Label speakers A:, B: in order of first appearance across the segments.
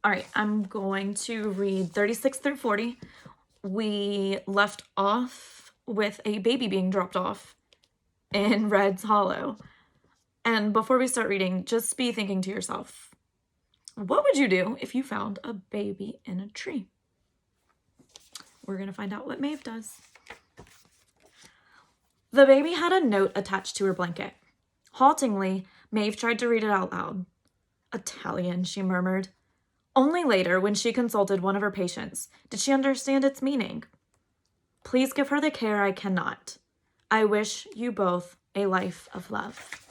A: All right, I'm going to read 36 through 40. We left off with a baby being dropped off in Red's Hollow. And before we start reading, just be thinking to yourself, what would you do if you found a baby in a tree? We're going to find out what Maeve does. The baby had a note attached to her blanket. Haltingly, Maeve tried to read it out loud. Italian, she murmured. Only later, when she consulted one of her patients, did she understand its meaning. Please give her the care I cannot. I wish you both a life of love.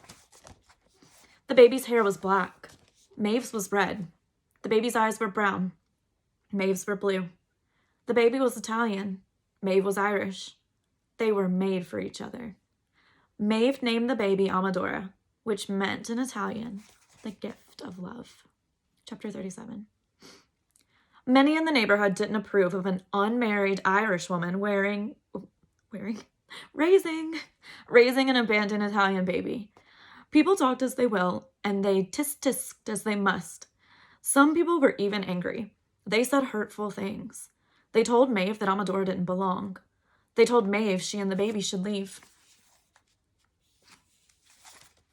A: The baby's hair was black. Maeve's was red. The baby's eyes were brown. Maeve's were blue. The baby was Italian. Maeve was Irish. They were made for each other. Maeve named the baby Amadora, which meant in Italian, the gift of love. Chapter 37. Many in the neighborhood didn't approve of an unmarried Irish woman raising an abandoned Italian baby. People talked as they will, and they tisk-tisked as they must. Some people were even angry. They said hurtful things. They told Maeve that Amadora didn't belong. They told Maeve she and the baby should leave.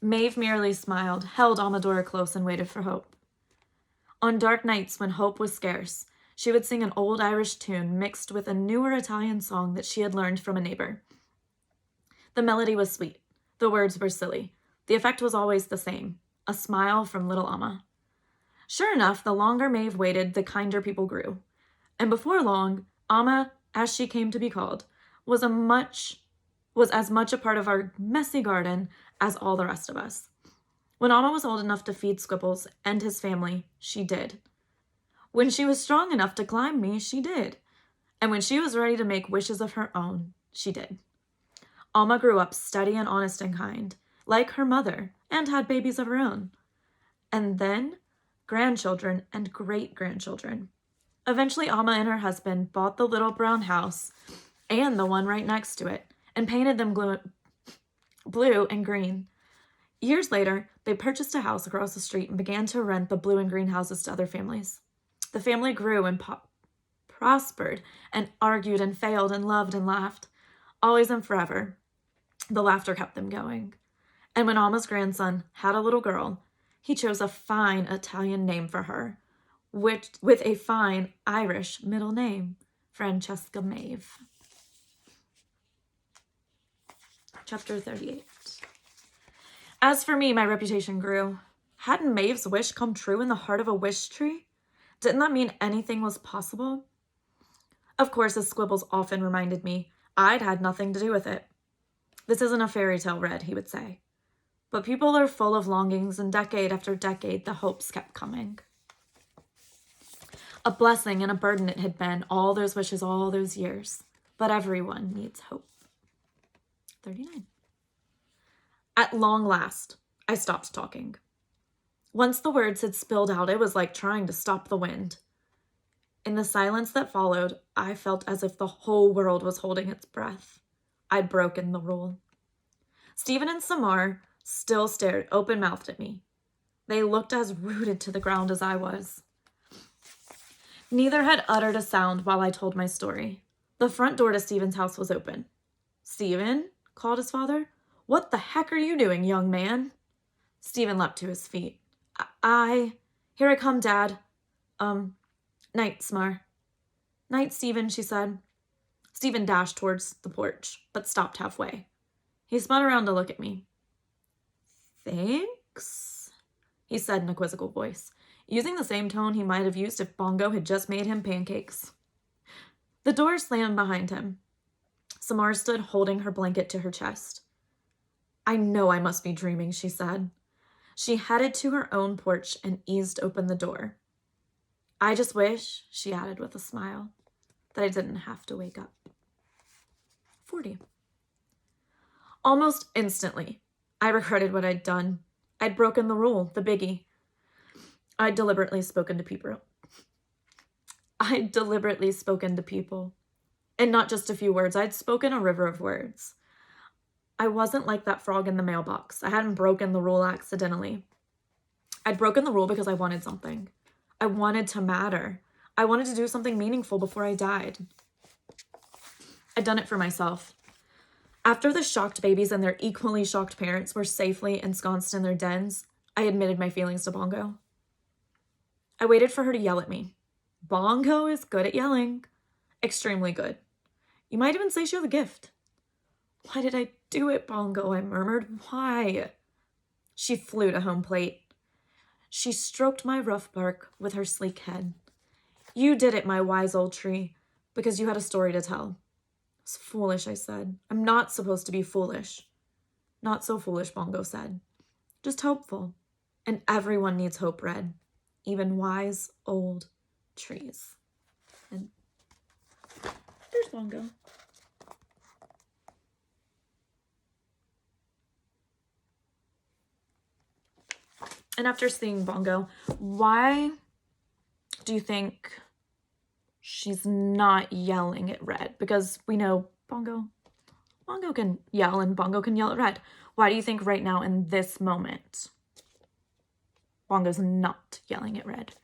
A: Maeve merely smiled, held Amadora close, and waited for hope. On dark nights when hope was scarce, she would sing an old Irish tune mixed with a newer Italian song that she had learned from a neighbor. The melody was sweet. The words were silly. The effect was always the same, a smile from little Amma. Sure enough, the longer Maeve waited, the kinder people grew. And before long, Amma, as she came to be called, was as much a part of our messy garden as all the rest of us. When Amma was old enough to feed Squibbles and his family, she did. When she was strong enough to climb me, she did. And when she was ready to make wishes of her own, she did. Amma grew up steady and honest and kind, like her mother, and had babies of her own. And then, grandchildren and great-grandchildren. Eventually, Amma and her husband bought the little brown house and the one right next to it, and painted them blue and green. Years later, they purchased a house across the street and began to rent the blue and green houses to other families. The family grew and prospered and argued and failed and loved and laughed, always and forever. The laughter kept them going. And when Alma's grandson had a little girl, he chose a fine Italian name for her, with a fine Irish middle name, Francesca Maeve. Chapter 38. As for me, my reputation grew. Hadn't Maeve's wish come true in the heart of a wish tree? Didn't that mean anything was possible? Of course, as Squibbles often reminded me, I'd had nothing to do with it. This isn't a fairy tale, Red, he would say. But people are full of longings, and decade after decade, the hopes kept coming. A blessing and a burden it had been, all those wishes, all those years. But everyone needs hope. 39. At long last, I stopped talking. Once the words had spilled out, it was like trying to stop the wind. In the silence that followed, I felt as if the whole world was holding its breath. I'd broken the rule. Stephen and Samar still stared open-mouthed at me. They looked as rooted to the ground as I was. Neither had uttered a sound while I told my story. The front door to Stephen's house was open. "Stephen?" called his father. "What the heck are you doing, young man?" Stephen leapt to his feet. Here I come, Dad. Night, Samar." "Night, Stephen," she said. Stephen dashed towards the porch, but stopped halfway. He spun around to look at me. "Thanks," he said in a quizzical voice, using the same tone he might have used if Bongo had just made him pancakes. The door slammed behind him. Samar stood holding her blanket to her chest. "I know I must be dreaming," she said. She headed to her own porch and eased open the door. "I just wish," she added with a smile, "that I didn't have to wake up." 40. Almost instantly, I regretted what I'd done. I'd broken the rule, the biggie. I'd deliberately spoken to people. And not just a few words. I'd spoken a river of words. I wasn't like that frog in the mailbox. I hadn't broken the rule accidentally. I'd broken the rule because I wanted something. I wanted to matter. I wanted to do something meaningful before I died. I'd done it for myself. After the shocked babies and their equally shocked parents were safely ensconced in their dens, I admitted my feelings to Bongo. I waited for her to yell at me. Bongo is good at yelling. Extremely good. You might even say she has a gift. Why did I do it, Bongo? I murmured. Why? She flew to home plate. She stroked my rough bark with her sleek head. You did it, my wise old tree, because you had a story to tell. It's foolish, I said. I'm not supposed to be foolish. Not so foolish, Bongo said. Just hopeful. And everyone needs hope, Red. Even wise old trees. And there's Bongo. And after seeing Bongo, why do you think she's not yelling at Red? Because we know Bongo can yell and Bongo can yell at Red. Why do you think right now in this moment, Bongo's not yelling at Red?